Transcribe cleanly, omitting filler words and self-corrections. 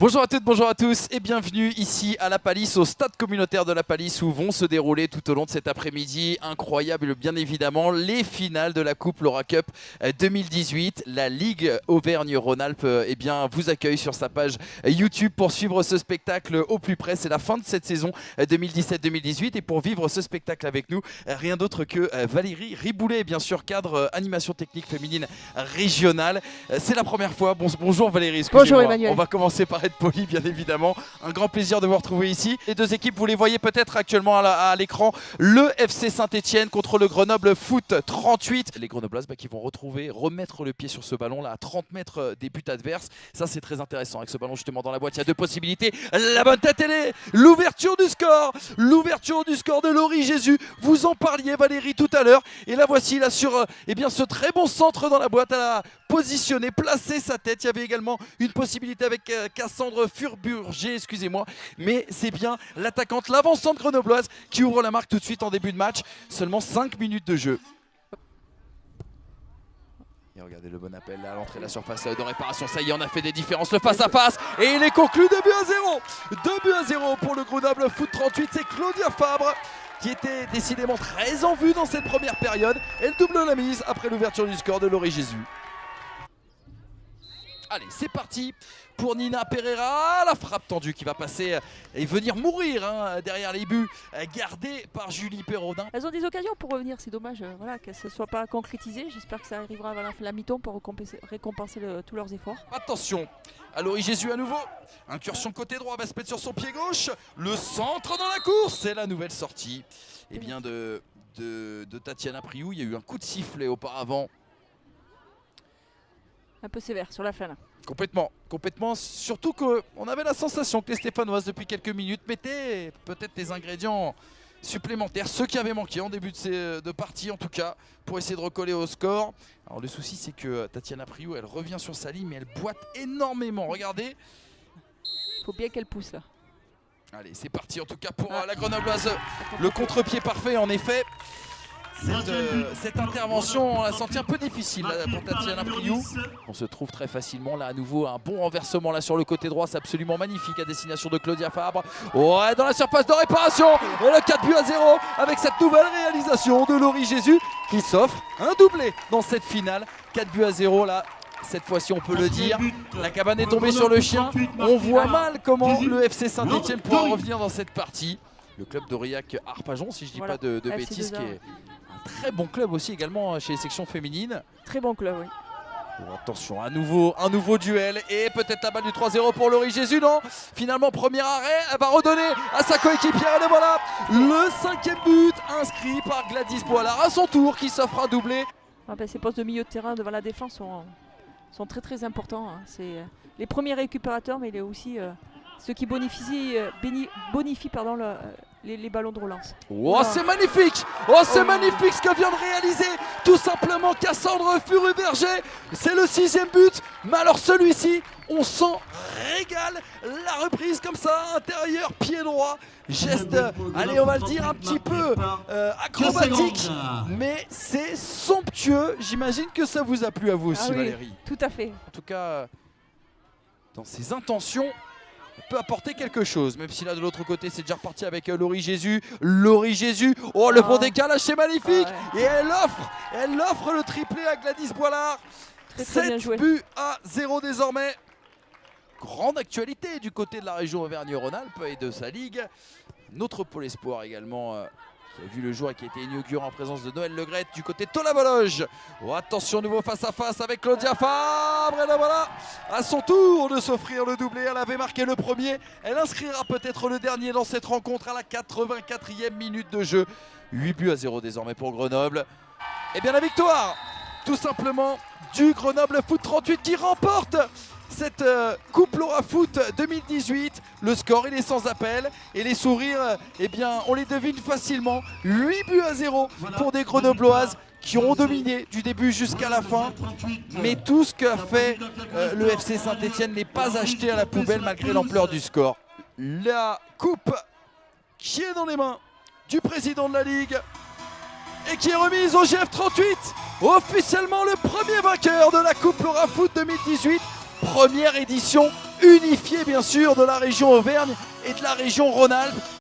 Bonjour à toutes, bonjour à tous et bienvenue ici à La Palisse, au stade communautaire de La Palisse où vont se dérouler tout au long de cet après-midi incroyable bien évidemment les finales de la Coupe Laura Cup 2018. La Ligue Auvergne-Rhône-Alpes vous accueille sur sa page YouTube pour suivre ce spectacle au plus près. C'est la fin de cette saison 2017-2018 et pour vivre ce spectacle avec nous, rien d'autre que Valérie Riboulet, bien sûr cadre animation technique féminine régionale. C'est la première fois. Bonjour Valérie, bonjour Emmanuel. On va commencer par être poli bien évidemment. Un grand plaisir de vous retrouver ici. Les deux équipes, vous les voyez peut-être actuellement à l'écran. Le FC Saint-Etienne contre le Grenoble Foot 38. Les Grenobloises qui vont remettre le pied sur ce ballon là à 30 mètres des buts adverses. Ça c'est très intéressant avec ce ballon justement dans la boîte. Il y a deux possibilités. La bonne tête elle est l'ouverture du score. L'ouverture du score de Laurie Jésus. Vous en parliez Valérie tout à l'heure. Et la voici là sur ce très bon centre dans la boîte. Elle a positionné, placé sa tête. Il y avait également une possibilité avec Cassandre Furburger, excusez-moi, mais c'est bien l'attaquante, l'avancante grenobloise qui ouvre la marque tout de suite en début de match. Seulement 5 minutes de jeu. Et regardez le bon appel là, à l'entrée de la surface de réparation. Ça y est, on a fait des différences, le face-à-face. Et il est conclu 2-0. 2-0 pour le Grenoble Foot 38. C'est Claudia Fabre qui était décidément très en vue dans cette première période. Elle double la mise après l'ouverture du score de Laurie Jésus. Allez, c'est parti pour Nina Pereira, la frappe tendue qui va passer et venir mourir derrière les buts gardés par Julie Perrodin. Elles ont des occasions pour revenir, c'est dommage qu'elles ne soient pas concrétisées. J'espère que ça arrivera à la mi-temps pour récompenser tous leurs efforts. Attention, à Laurie Jésus à nouveau, incursion côté droit, va se mettre sur son pied gauche, le centre dans la course, c'est la nouvelle sortie de Tatiana Priou. Il y a eu un coup de sifflet auparavant. Un peu sévère sur la fin là. Complètement, surtout qu'on avait la sensation que les Stéphanoises depuis quelques minutes mettaient peut-être des ingrédients supplémentaires, ceux qui avaient manqué en début de partie en tout cas, pour essayer de recoller au score. Alors le souci c'est que Tatiana Priou elle revient sur sa ligne mais elle boite énormément, regardez. Faut bien qu'elle pousse là. Allez c'est parti en tout cas pour la Grenobloise, le contre-pied parfait en effet. Cette intervention, on l'a senti un peu difficile là, pour Tatiana Priou. On se trouve très facilement là à nouveau un bon renversement là sur le côté droit, c'est absolument magnifique à destination de Claudia Fabre. Ouais, dans la surface de réparation et le 4-0 avec cette nouvelle réalisation de Laurie Jésus qui s'offre un doublé dans cette finale. 4-0 là. Cette fois-ci on peut le dire, la cabane est tombée sur le chien. On voit mal comment le FC Saint-Etienne pourra revenir dans cette partie. Le club d'Aurillac-Arpajon, si je ne dis pas de bêtises, qui est un très bon club aussi également chez les sections féminines. Très bon club, oui. Bon, attention, un nouveau duel et peut-être la balle du 3-0 pour Laurie Jésus, non. Finalement, premier arrêt, elle va redonner à sa coéquipière et voilà le 5e but inscrit par Gladys Boilard à son tour qui s'offre un doublé. Ces postes de milieu de terrain devant la défense sont très très importants. C'est les premiers récupérateurs, mais il y a aussi ceux qui bonifient les ballons de relance. Oh, c'est magnifique! C'est magnifique ce que vient de réaliser tout simplement Cassandre Furubberger. C'est le 6e but, mais alors celui-ci, on s'en régale. La reprise comme ça, intérieur, pied droit, geste, allez on va le dire un petit peu acrobatique, mais c'est somptueux. J'imagine que ça vous a plu à vous aussi, oui, Valérie. Tout à fait. En tout cas, dans ses intentions, peut apporter quelque chose, même si là de l'autre côté c'est déjà reparti avec Laurie Jésus. Laurie Jésus, le bon décalage, c'est magnifique. Et elle offre le triplé à Gladys Boilard. 7 buts à 0 désormais. Grande actualité du côté de la région Auvergne-Rhône-Alpes et de sa ligue. Notre pôle espoir également qui a vu le jour et qui a été inauguré en présence de Noël Legrette du côté de Tolabologe. Attention, nouveau face-à-face avec Claudia Fabre. Et là voilà, à son tour de s'offrir le doublé. Elle avait marqué le premier. Elle inscrira peut-être le dernier dans cette rencontre à la 84e minute de jeu. 8 buts à 0 désormais pour Grenoble. Et bien la victoire, tout simplement, du Grenoble Foot 38 qui remporte cette Coupe Laura Foot 2018. Le score il est sans appel et les sourires, on les devine facilement. 8 buts à 0 pour des Grenobloises qui ont dominé du début jusqu'à la fin. Mais tout ce qu'a fait le FC Saint-Etienne n'est pas acheté à la poubelle malgré l'ampleur du score. La coupe qui est dans les mains du président de la Ligue et qui est remise au GF 38. Officiellement le premier vainqueur de la Coupe Laura Foot 2018. Première édition unifié bien sûr de la région Auvergne et de la région Rhône-Alpes.